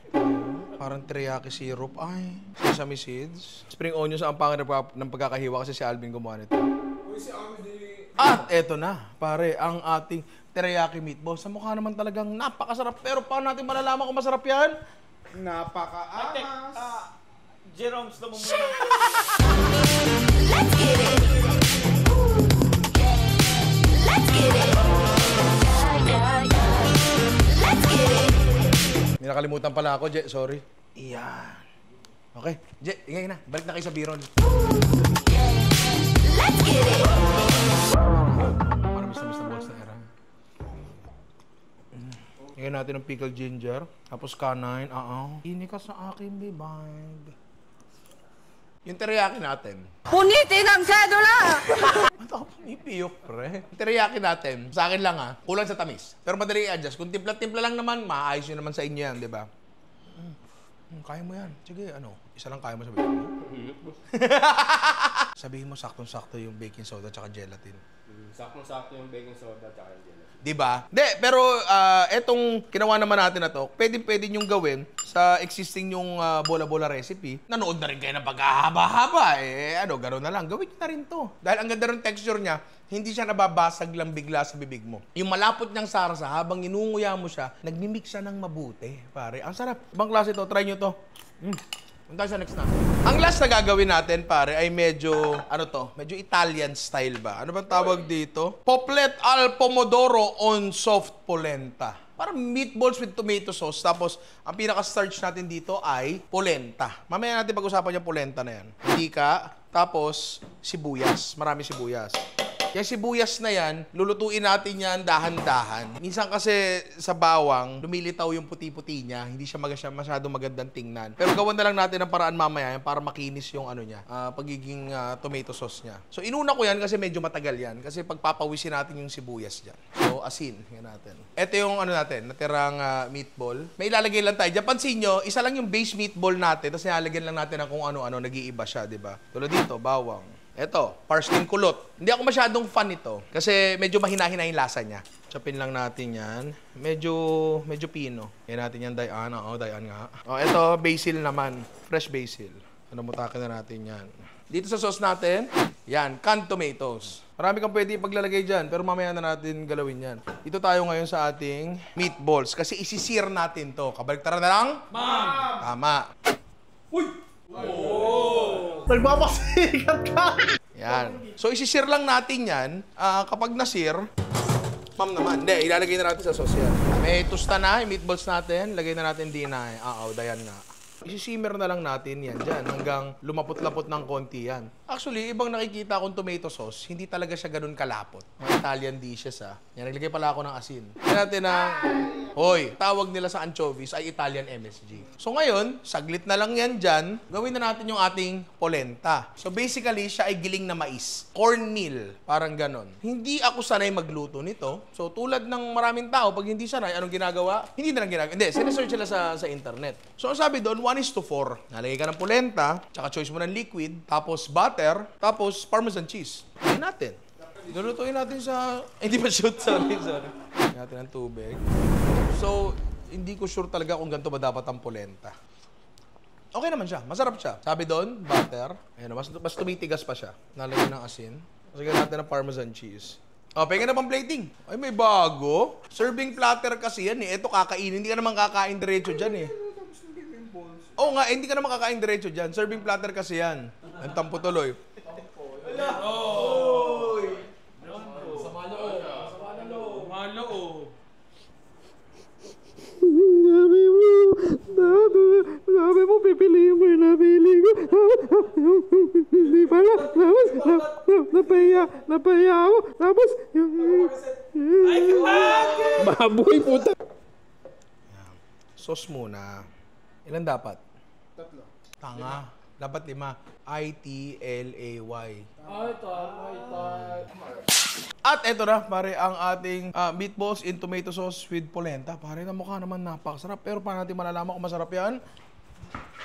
parang teriyaki syrup. Ay, sesame seeds. Spring onions ang pangit ng pagkakahiwa kasi si Alvin gumawa nito. At eto na, pare, ang ating teriyaki meatballs. Sa mukha naman talagang napakasarap. Pero paano natin malalaman kung masarap yan? Napaka-angas. Jerome, slow mo muna. Let's get it. Let's get it. Let's get it. May nakalimutan pala ako, Je. Sorry. Iyan. Okay. Je, ingay na. Balik na kayo sa biron. Let's get it. Parang miss na balls na era. Ingay natin ng pickled ginger. Tapos canine. Ini ka sa akin, bibag. Yung teriyaki natin. Punitin ang sedula! Ba't ako pumipiyok, pre? Yung teriyaki natin, sa akin lang kulang sa tamis. Pero madali i-adjust. Kung timpla-timpla lang naman, maayos yun naman sa inyo yan, di ba? Kaya mo yan. Sige, isa lang kaya mo sabihin mo. Sabihin mo, saktong-sakto yung baking soda tsaka gelatin. Saktong-sakto yung baking soda at yung gelatin. Diba? Pero etong ginawa naman natin na to, pwede nyong gawin sa existing yung bola-bola recipe. Nanood na rin kayo ng pagkahaba-haba. Gano'n na lang. Gawin nyo na rin to. Dahil ang ganda ng texture niya, hindi siya nababasag lang bigla sa bibig mo. Yung malapot niyang sarsa, habang inunguya mo siya, nagmimix siya ng mabuti. Pare, ang sarap. Ibang klase to. Try nyo to. Punta sa next na. Ang last na gagawin natin, pare, ay medyo, medyo Italian style ba? Ano bang tawag dito? Poplet al pomodoro on soft polenta. Parang meatballs with tomato sauce. Tapos, ang pinaka-starch natin dito ay polenta. Mamaya natin pag-usapan yung polenta na yan. Mantika, tapos sibuyas. Marami sibuyas. Yung sibuyas na yan, lulutuin natin yan dahan-dahan. Minsan kasi sa bawang, lumilitaw yung puti-puti niya. Hindi siya masyadong magandang tingnan. Pero gawan na lang natin ang paraan mamaya para makinis yung pagiging tomato sauce niya. So inuna ko yan kasi medyo matagal yan. Kasi pagpapawisin natin yung sibuyas dyan. So asin, yan natin. Ito yung natirang meatball. May ilalagay lang tayo. Diyan, pansin nyo, isa lang yung base meatball natin. Tapos ilalagyan lang natin ng kung ano-ano, nag-iiba siya, di ba? Tulad dito, bawang. Eto, parsley kulot. Hindi ako masyadong fan nito kasi medyo mahina-hina yung lasa niya. Chopin lang natin yan. Medyo pino. Yan natin yan, Dayan. Oo, Dayan nga. Oh, eto, basil naman. Fresh basil. Namutakin na natin yan. Dito sa sauce natin, yan, canned tomatoes. Marami kang pwede paglalagay dyan, pero mamaya na natin galawin yan. Dito tayo ngayon sa ating meatballs kasi isisir natin to. Kabaliktaran na lang? Ma'am! Tama. Nagpapasikat ka! Yan. So, isisir lang natin yan. Kapag nasir, ma'am naman. Hindi, ilalagay na natin sa sauce yan. May tusta na, yung meatballs natin. Lagay na natin din na. Dayan nga. Isisimmer na lang natin yan dyan hanggang lumapot-lapot ng konti yan. Actually, ibang nakikita akong tomato sauce, hindi talaga siya ganun kalapot. Mga Italian dishes Yan, naglagay pala ako ng asin. Kaya natin na, hoy, tawag nila sa anchovies ay Italian MSG. So ngayon, saglit na lang yan dyan, gawin na natin yung ating polenta. So basically, siya ay giling na mais. Cornmeal, parang ganon. Hindi ako sanay magluto nito. So tulad ng maraming tao, pag hindi sanay, anong ginagawa? Hindi na lang ginagawa. Hindi, sinesearch sila sa internet. So ang sabi doon, 1:4. Nalagay ka ng polenta, tsaka choice mo ng liquid, tapos butter, tapos parmesan cheese. Ayun natin. Lulutuin natin sa... hindi pa shoot, sorry. Lagyan natin ng tubig. So, hindi ko sure talaga kung ganito ba dapat ang polenta. Okay naman siya. Masarap siya. Sabi doon, butter. Ayun, mas tumitigas pa siya. Nalagyan ng asin. Lagyan natin ng parmesan cheese. Pengen na pang plating. Ay, may bago. Serving platter kasi yan eh. Ito kakainin. Hindi ka naman kakain diretso dyan eh. Oo nga, hindi ka naman kakain diretso dyan. Serving platter kasi yan. Ang tampo tuloy. Sabi mo, pipiliin mo yung nabili ko. Hindi pala. Napaya ako. Tapos, baboy puta. Sauce muna. Ilan dapat? 3. Tanga. Dapat 5. I-T-L-A-Y. At eto na, pare, ang ating meatballs in tomato sauce with polenta. Pare, na mukha naman napakasarap. Pero paano natin malalaman kung masarap yan?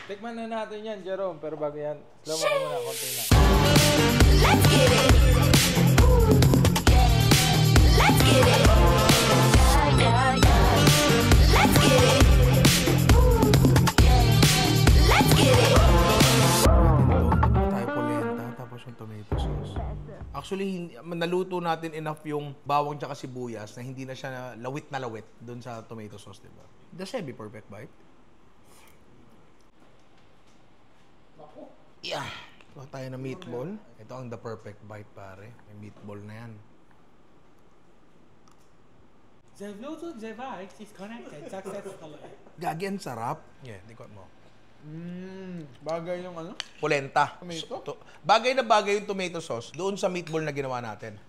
Tikman na natin yan, Jerome. Pero bago yan, slow mo muna, konti na. Let's get it. Let's get it. Let's get it. Let's get it. Tayo polenta, tapos yung tomato sauce. Actually, naluto natin enough yung bawang tsaka sibuyas na hindi na siya lawit na lawit dun sa tomato sauce, diba? Does it be perfect bite? Yeah. Ito tayo na meatball. Ito ang the perfect bite, pare. May meatball na yan. The Bluetooth device is connected successfully. Gagi, ang sarap. Yeah, tikot mo. Bagay yung ano? Polenta. Tomato? Bagay na bagay yung tomato sauce doon sa meatball na ginawa natin.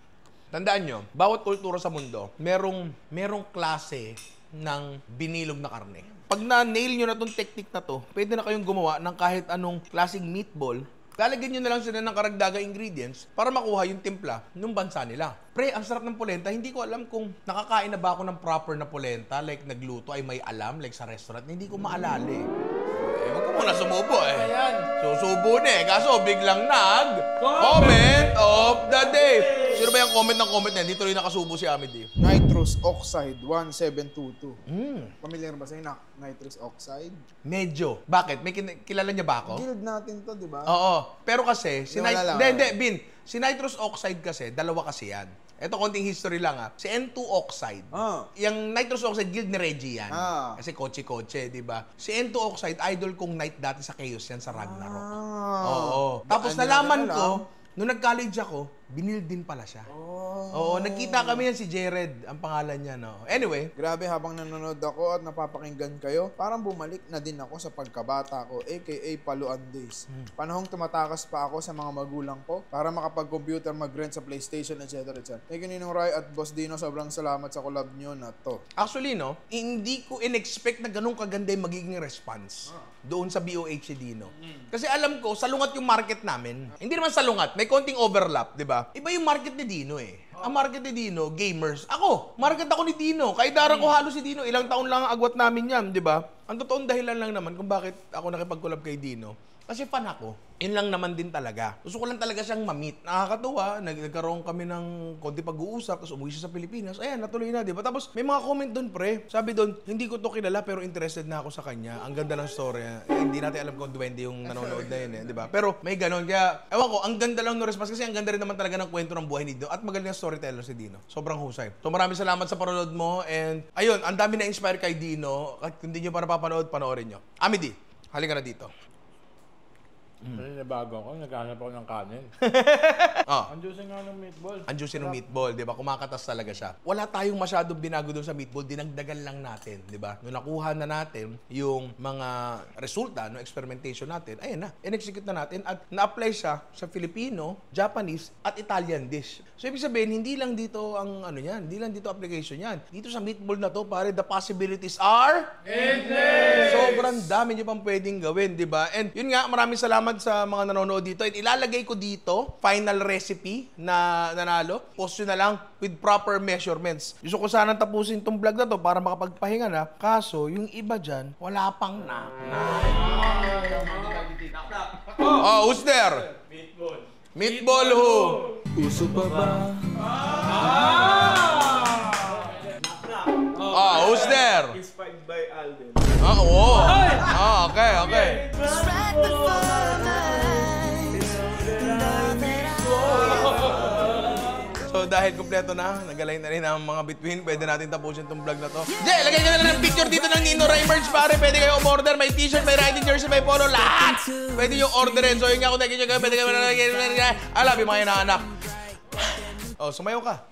Tandaan nyo, bawat kultura sa mundo, merong klase ng binilog na karne. Pag na-nail nyo na itong technique na to, pwede na kayong gumawa ng kahit anong klaseng meatball. Lalagyan nyo na lang sila ng karagdagang ingredients para makuha yung timpla ng bansa nila. Pre, ang sarap ng polenta. Hindi ko alam kung nakakain na ba ako ng proper na polenta, like nagluto ay may alam, like sa restaurant. Hindi ko maalala eh. Huwag ka muna sumubo eh. Susubo na eh. Kaso biglang comment of the day. Sino ba yung comment na? Dito rin nakasubo si Amid eh. Nitrous oxide 1722. Familiar ba sa'yo na nitrous oxide? Medyo. Bakit? May kilala niya ba ako? Guild natin to, di ba? Oo. Pero kasi, Wala lang. Bin. Si nitrous oxide kasi, dalawa kasi yan. Ito, konting history lang Si N2 oxide. Yung nitrous oxide, guild ni Reggie yan. Kasi kotse-kotse, di ba? Si N2 oxide, idol kong knight dati sa Chaos yan sa Ragnarok. Oo. Tapos nalaman ko, nung nag-college ako, binil din pala siya. Oo, nagkita kami yan si Jared, ang pangalan niya, no? Anyway. Grabe, habang nanonood ako at napapakinggan kayo, parang bumalik na din ako sa pagkabata ko, aka Paluan Days. Panahong tumatakas pa ako sa mga magulang ko para makapag-computer, mag-rent sa PlayStation, etc. Thank you, Ninong Rai at Boss Dino. Sobrang salamat sa collab nyo na to. Actually, no, hindi ko in-expect na ganun kaganda yung magiging response doon sa BOH si Dino. Kasi alam ko, salungat yung market namin. Hindi naman salungat, may konting overlap, di ba? Iba yung market ni Dino eh. Ang market ni Dino, gamers. Ako, market ako ni Dino. Kaidaran ko halos si Dino. Ilang taon lang ang agwat namin yan, di ba? Ang totoong dahilan lang naman kung bakit ako nakipag-collab kay Dino, kasi fan ako. Yun lang naman din talaga. Gusto ko lang talaga siyang ma-meet. Nakakatuwa, nagkaroon kami ng konti pag-uusap, tapos umuwi siya sa Pilipinas. Ayan, natuloy na, di ba? Tapos may mga comment doon, pre. Sabi doon, hindi ko to kilala pero interested na ako sa kanya. Ang ganda ng story. Hindi natin alam kung duwende yung nanonood na yun, di ba? Pero may ganon. Kaya, ewan ko, ang ganda lang no response kasi ang ganda rin naman talaga ng kwento ng buhay ni Dino. At magaling ang storyteller si Dino. Sobrang husay. So maraming salamat sa panonood mo. And ayun, ang dami na-inspire kay Dino. At kung hindi nyo pa napapanood, panoorin nyo. Amity, halika na dito. Kasi nabago ako, naghahanap ako ng kanin. Oh. Ang juicy nga ng meatball. Ang juicy ng meatball, di ba? Kumakatas talaga siya. Wala tayong masyadong binago doon sa meatball, dinagdagan lang natin, di ba? Nung nakuha na natin yung mga resulta ng experimentation natin, ayun na, in-execute na natin at na-apply siya sa Filipino, Japanese, at Italian dish. So, ibig sabihin, hindi lang dito ang ano yan, hindi lang dito application yan. Dito sa meatball na to, pare, the possibilities are endless! Sobrang dami nyo pang pwedeng gawin, di ba? And yun nga, maraming salamat sa mga nanonood dito. And ilalagay ko dito, final recipe na nanalo. Post nyo na lang with proper measurements. Gusto ko sanang tapusin tong vlog na to para makapagpahinga na. Kaso, yung iba dyan, wala pang Oh, who's there? Meatball. Meatball who? Uso pa ba? Oh, who's there? Inspired by Alden. Oh, okay, okay. Right before my eyes. Know that So dahil kompleto na, nagalay na rin ang mga between, pwede natin tapusin tong vlog na to. Jay, lagay ka na lang ng picture dito ng Nino Rai merch, pare. Pwede kayo umorder, may t-shirt, may riding jersey, may polo, lahat. Pwede yung orderin. So yun nga kung nakikita kayo, pwede kayo I love you mga inaanak. Oh, sumayaw ka.